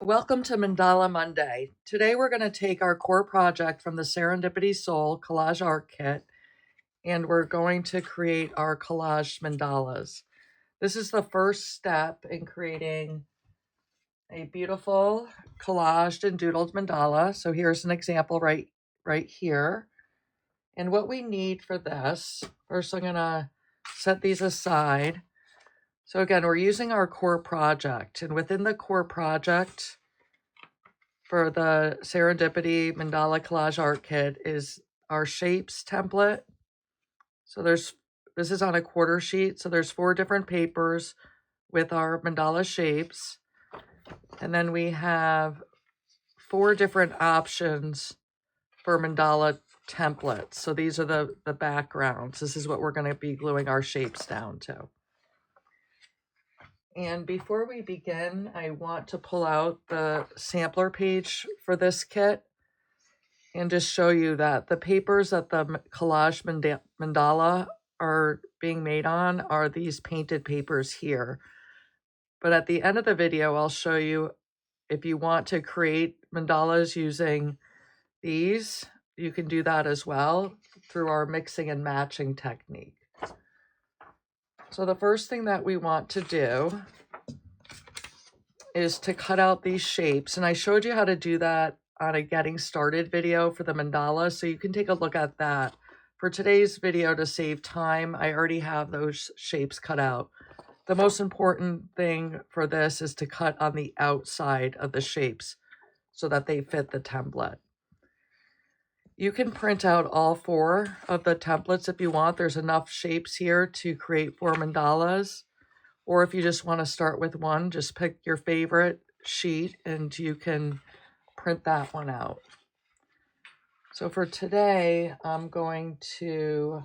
Welcome to Mandala Monday. Today we're going to take our core project from the Serendipity Soul Collage Art Kit and we're going to create our collage mandalas. This is the first step in creating a beautiful collaged and doodled mandala. So here's an example right here. And what we need for this, first I'm going to set these aside. So again, we're using our core project, and within the core project for the Serendipity Mandala Collage Art Kit is our shapes template. So this is on a quarter sheet. So there's 4 different papers with our mandala shapes. And then we have 4 different options for mandala templates. So these are the backgrounds. This is what we're going to be gluing our shapes down to. And before we begin, I want to pull out the sampler page for this kit and just show you that the papers that the collage mandala are being made on are these painted papers here. But at the end of the video, I'll show you if you want to create mandalas using these, you can do that as well through our mixing and matching technique. So the first thing that we want to do is to cut out these shapes. And I showed you how to do that on a getting started video for the mandala, so you can take a look at that. For today's video, to save time, I already have those shapes cut out. The most important thing for this is to cut on the outside of the shapes so that they fit the template. You can print out all 4 of the templates if you want. There's enough shapes here to create 4 mandalas. Or if you just want to start with one, just pick your favorite sheet and you can print that one out. So for today, I'm going to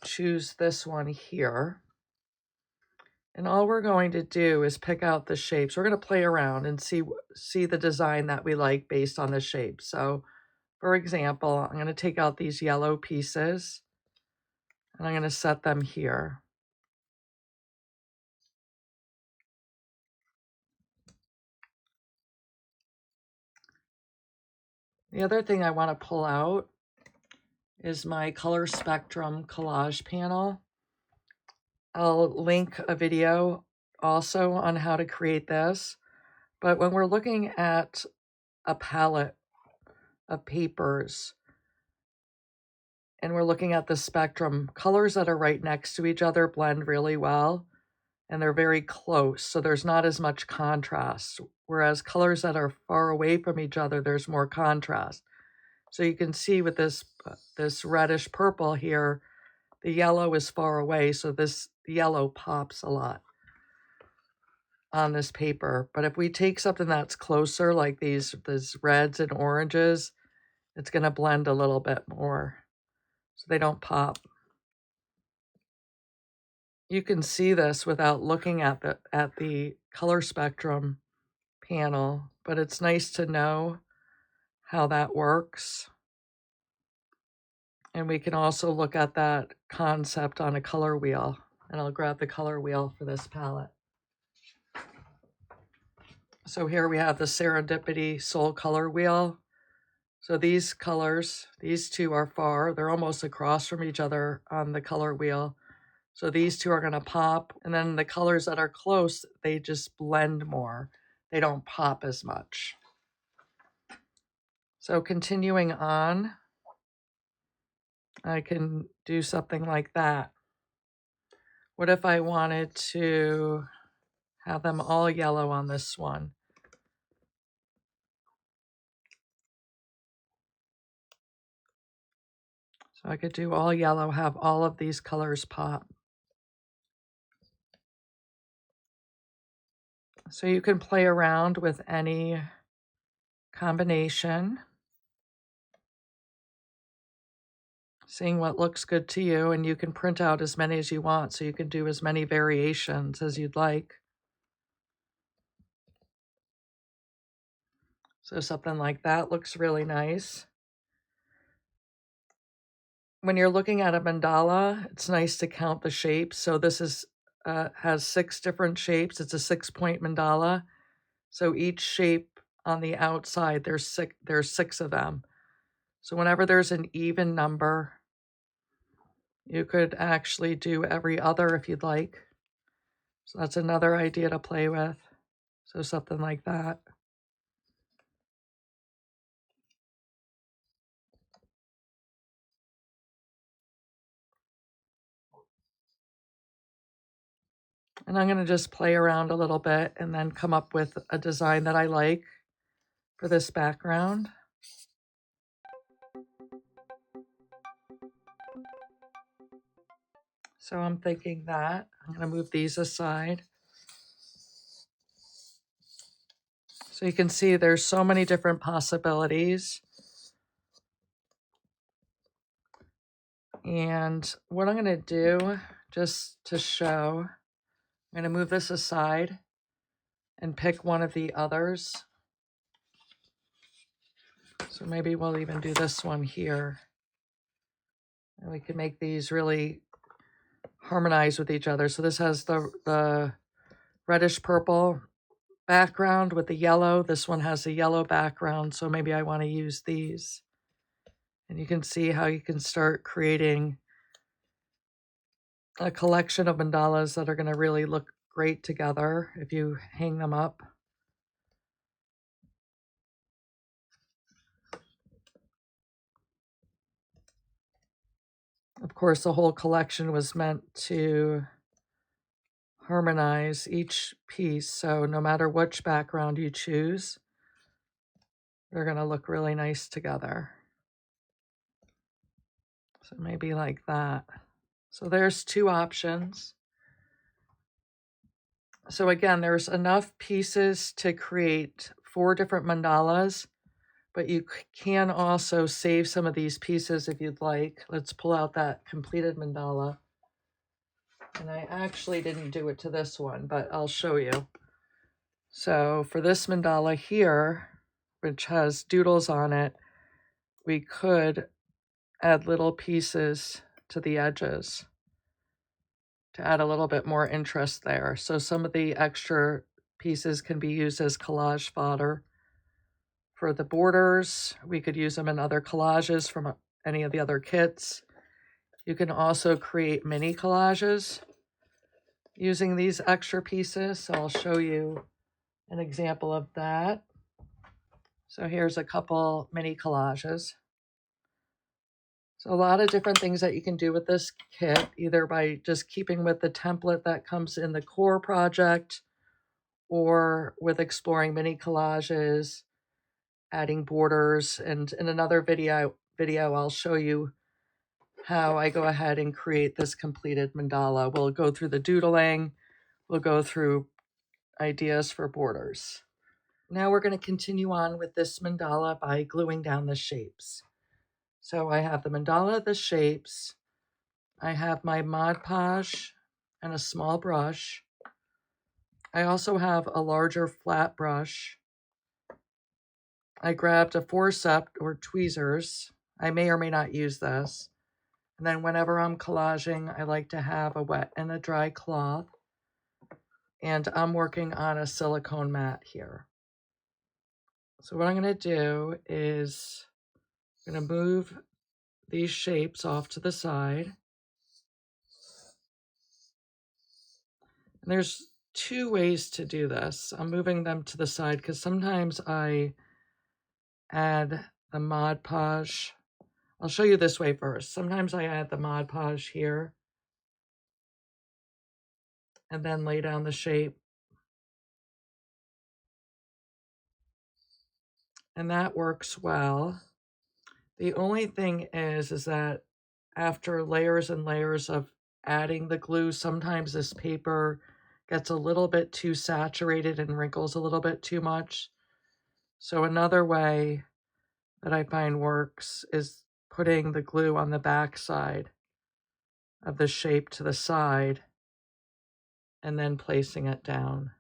choose this one here. And all we're going to do is pick out the shapes. We're going to play around and see the design that we like based on the shape. So for example, I'm going to take out these yellow pieces and I'm going to set them here. The other thing I want to pull out is my color spectrum collage panel. I'll link a video also on how to create this. But when we're looking at a palette of papers and we're looking at the spectrum, colors that are right next to each other blend really well and they're very close. So there's not as much contrast. Whereas colors that are far away from each other, there's more contrast. So you can see with this reddish purple here, the yellow is far away. So this yellow pops a lot on this paper. But if we take something that's closer, like these reds and oranges, it's going to blend a little bit more so they don't pop. You can see this without looking at the color spectrum panel, but it's nice to know how that works. And we can also look at that concept on a color wheel. And I'll grab the color wheel for this palette. So here we have the Serendipity Soul Color Wheel. So these colors, these 2 are far. They're almost across from each other on the color wheel. So these 2 are going to pop. And then the colors that are close, they just blend more. They don't pop as much. So continuing on, I can do something like that. What if I wanted to have them all yellow on this one? So I could do all yellow, have all of these colors pop. So you can play around with any combination, seeing what looks good to you, and you can print out as many as you want, so you can do as many variations as you'd like. So something like that looks really nice. When you're looking at a mandala, it's nice to count the shapes. So this has 6 different shapes. It's a 6-point mandala. So each shape on the outside, there's six of them. So whenever there's an even number, you could actually do every other if you'd like. So that's another idea to play with. So something like that. And I'm going to just play around a little bit and then come up with a design that I like for this background. So I'm thinking that I'm going to move these aside. So you can see there's so many different possibilities. And what I'm going to do, just to show, I'm going to move this aside and pick one of the others. So maybe we'll even do this one here. And we can make these really harmonize with each other. So this has the reddish purple background with the yellow. This one has a yellow background, so maybe I want to use these. And you can see how you can start creating a collection of mandalas that are going to really look great together if you hang them up. Of course, the whole collection was meant to harmonize each piece, so no matter which background you choose, they're going to look really nice together. So maybe like that. So there's two options. So again, there's enough pieces to create 4 different mandalas, but you can also save some of these pieces if you'd like. Let's pull out that completed mandala. And I actually didn't do it to this one, but I'll show you. So for this mandala here, which has doodles on it, we could add little pieces to the edges to add a little bit more interest there. So some of the extra pieces can be used as collage fodder. For the borders, we could use them in other collages from any of the other kits. You can also create mini collages using these extra pieces. So I'll show you an example of that. So here's a couple mini collages. So a lot of different things that you can do with this kit, either by just keeping with the template that comes in the core project or with exploring mini collages, adding borders. And in another video I'll show you how I go ahead and create this completed mandala. We'll go through the doodling, we'll go through ideas for borders. Now we're going to continue on with this mandala by gluing down the shapes. So I have the mandala, the shapes, I have my Mod Podge and a small brush. I also have a larger flat brush. I grabbed a forceps or tweezers. I may or may not use this. And then whenever I'm collaging, I like to have a wet and a dry cloth. And I'm working on a silicone mat here. So what I'm going to do is I'm going to move these shapes off to the side. And there's 2 ways to do this. I'm moving them to the side because sometimes I add the Mod Podge. I'll show you this way first. Sometimes I add the Mod Podge here and then lay down the shape. And that works well. The only thing is that after layers and layers of adding the glue, sometimes this paper gets a little bit too saturated and wrinkles a little bit too much. So another way that I find works is putting the glue on the back side of the shape to the side and then placing it down.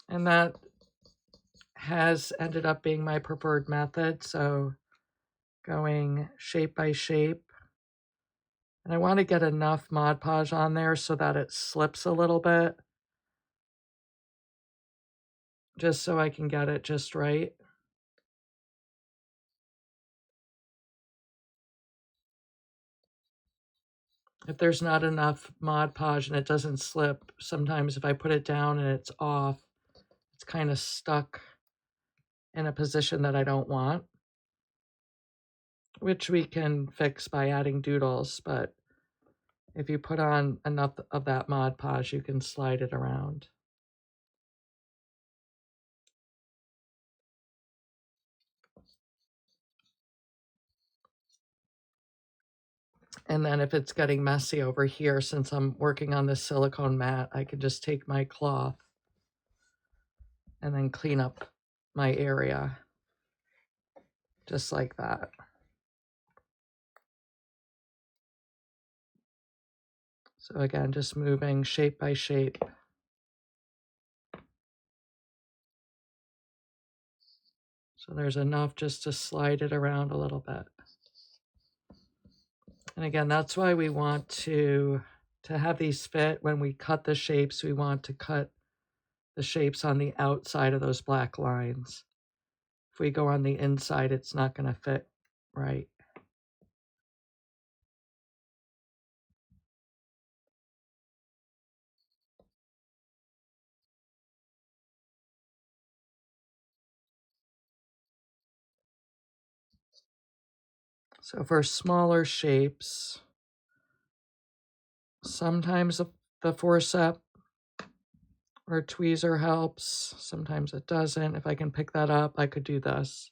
And that has ended up being my preferred method. So going shape by shape And I want to get enough Mod Podge on there so that it slips a little bit, just so I can get it just right. If there's not enough Mod Podge and it doesn't slip, sometimes if I put it down and it's off, it's kind of stuck in a position that I don't want, which we can fix by adding doodles, but if you put on enough of that Mod Podge, you can slide it around. And then if it's getting messy over here, since I'm working on this silicone mat, I can just take my cloth and then clean up my area just like that. So again, just moving shape by shape. So there's enough just to slide it around a little bit. And again, that's why we want to have these fit. When we cut the shapes, we want to cut the shapes on the outside of those black lines. If we go on the inside, it's not going to fit right. So for smaller shapes, sometimes the forceps or tweezer helps. Sometimes it doesn't. If I can pick that up, I could do this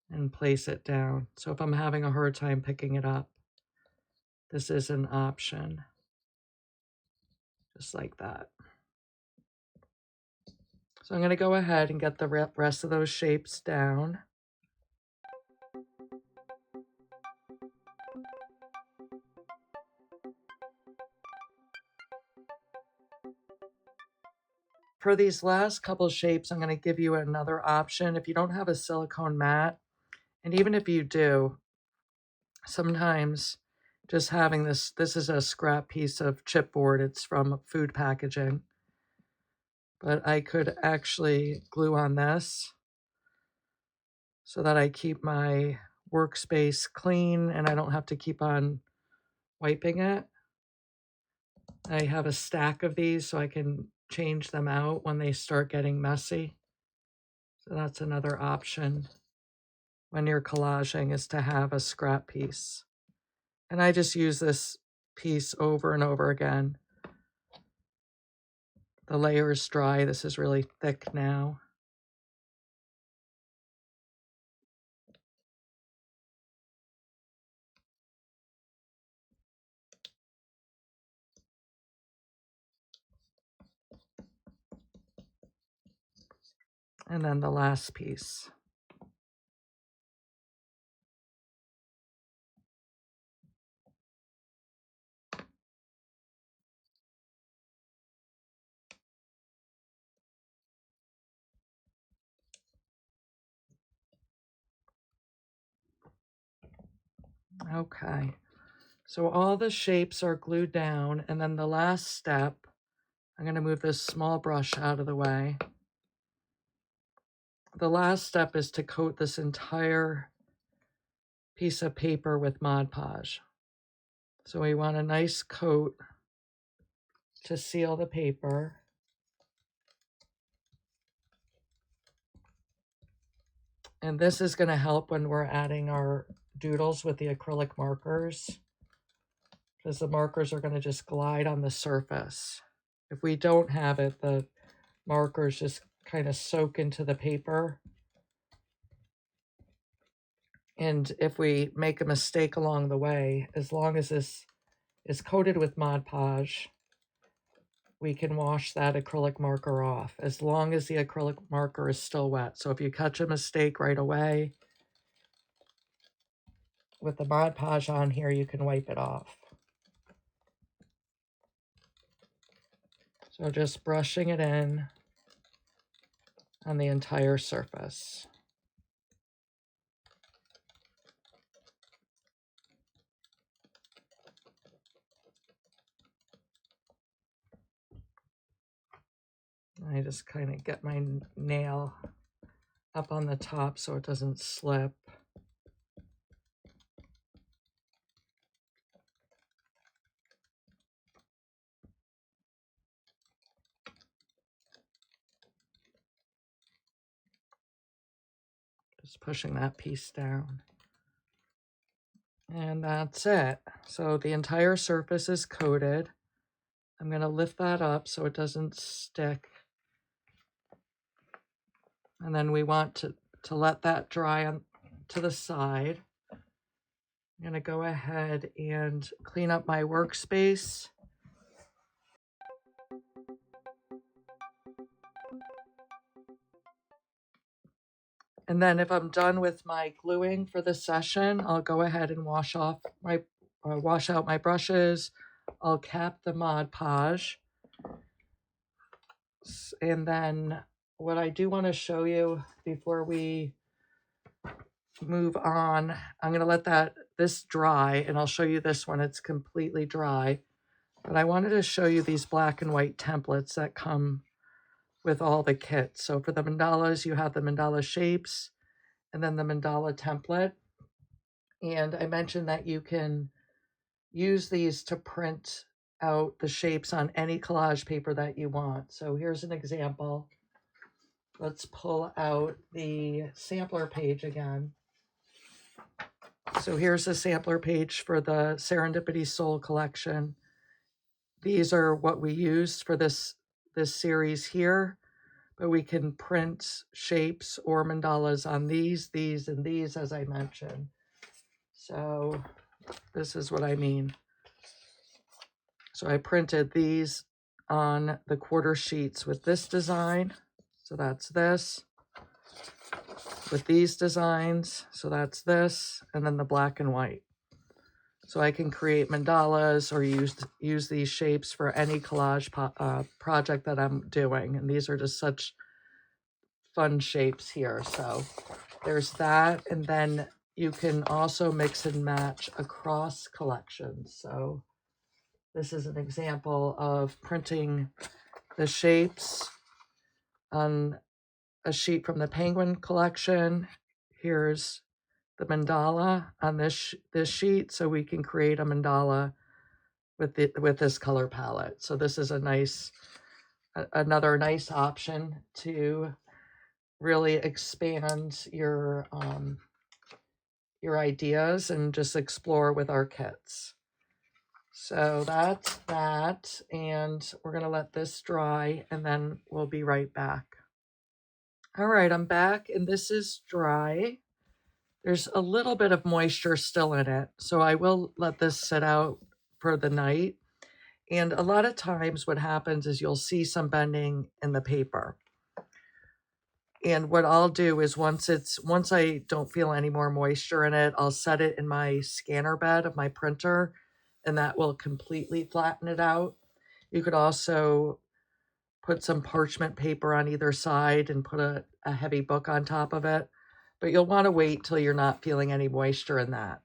and place it down. So if I'm having a hard time picking it up, this is an option. Just like that. So I'm going to go ahead and get the rest of those shapes down. For these last couple shapes, I'm going to give you another option. If you don't have a silicone mat, and even if you do, sometimes just having this is a scrap piece of chipboard. It's from food packaging. But I could actually glue on this so that I keep my workspace clean and I don't have to keep on wiping it. I have a stack of these so I can change them out when they start getting messy. So that's another option when you're collaging, is to have a scrap piece. And I just use this piece over and over again. The layer is dry. This is really thick now. And then the last piece. Okay. So all the shapes are glued down, and then the last step, I'm going to move this small brush out of the way. The last step is to coat this entire piece of paper with Mod Podge. So we want a nice coat to seal the paper. And this is going to help when we're adding our doodles with the acrylic markers, because the markers are going to just glide on the surface. If we don't have it, the markers just kind of soak into the paper. And if we make a mistake along the way, as long as this is coated with Mod Podge, we can wash that acrylic marker off as long as the acrylic marker is still wet. So if you catch a mistake right away, with the Mod Podge on here, you can wipe it off. So just brushing it in on the entire surface. I just kind of get my nail up on the top so it doesn't slip. Just pushing that piece down. And that's it. So the entire surface is coated. I'm going to lift that up so it doesn't stick. And then we want to let that dry on to the side. I'm going to go ahead and clean up my workspace. And then if I'm done with my gluing for the session, I'll go ahead and wash out my brushes. I'll cap the Mod Podge. And then what I do want to show you before we move on, I'm going to let this dry, and I'll show you this when it's completely dry. But I wanted to show you these black and white templates that come with all the kits. So for the mandalas, you have the mandala shapes and then the mandala template. And I mentioned that you can use these to print out the shapes on any collage paper that you want. So here's an example. Let's pull out the sampler page again. So here's the sampler page for the Serendipity Soul collection. These are what we used for this series here, but we can print shapes or mandalas on these, and these, as I mentioned. So this is what I mean. So I printed these on the quarter sheets with this design. So that's this. With these designs, so that's this, and then the black and white. So I can create mandalas or use these shapes for any collage project that I'm doing. And these are just such fun shapes here. So there's that. And then you can also mix and match across collections. So this is an example of printing the shapes on a sheet from the Penguin collection. Here's the mandala on this sheet, so we can create a mandala with this color palette. So this is another nice option to really expand your ideas and just explore with our kits. So that's that, and we're gonna let this dry and then we'll be right back. All right, I'm back and this is dry. There's a little bit of moisture still in it, so I will let this sit out for the night. And a lot of times what happens is you'll see some bending in the paper. And what I'll do is once I don't feel any more moisture in it, I'll set it in my scanner bed of my printer, and that will completely flatten it out. You could also put some parchment paper on either side and put a heavy book on top of it. But you'll want to wait till you're not feeling any moisture in that.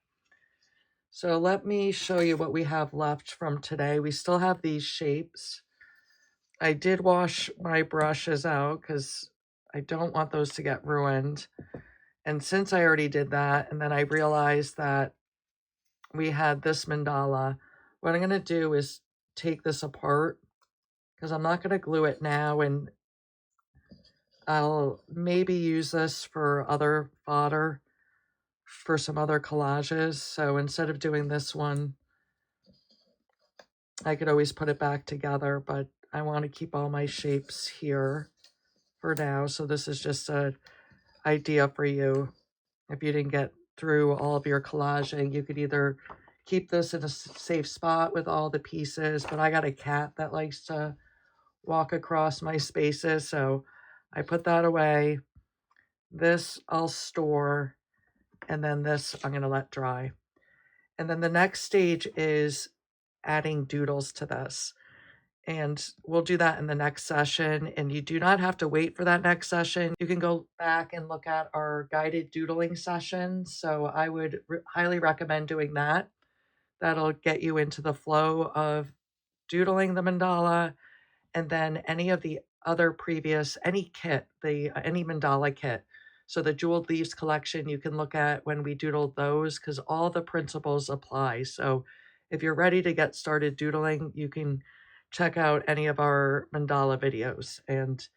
So let me show you what we have left from today. We still have these shapes. I did wash my brushes out because I don't want those to get ruined. And since I already did that, and then I realized that we had this mandala, what I'm going to do is take this apart because I'm not going to glue it now, and I'll maybe use this for other fodder for some other collages. So instead of doing this one, I could always put it back together, but I want to keep all my shapes here for now. So this is just an idea for you. If you didn't get through all of your collaging, you could either keep this in a safe spot with all the pieces, but I got a cat that likes to walk across my spaces, so I put that away. This I'll store, and then this I'm going to let dry. And then the next stage is adding doodles to this. And we'll do that in the next session. And you do not have to wait for that next session. You can go back and look at our guided doodling session. So I would highly recommend doing that. That'll get you into the flow of doodling the mandala. And then any of the other previous, any kit, any mandala kit. So the Jeweled Leaves collection, you can look at when we doodled those because all the principles apply. So if you're ready to get started doodling, you can check out any of our mandala videos and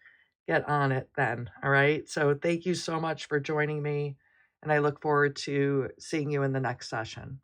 get on it then. All right. So thank you so much for joining me. And I look forward to seeing you in the next session.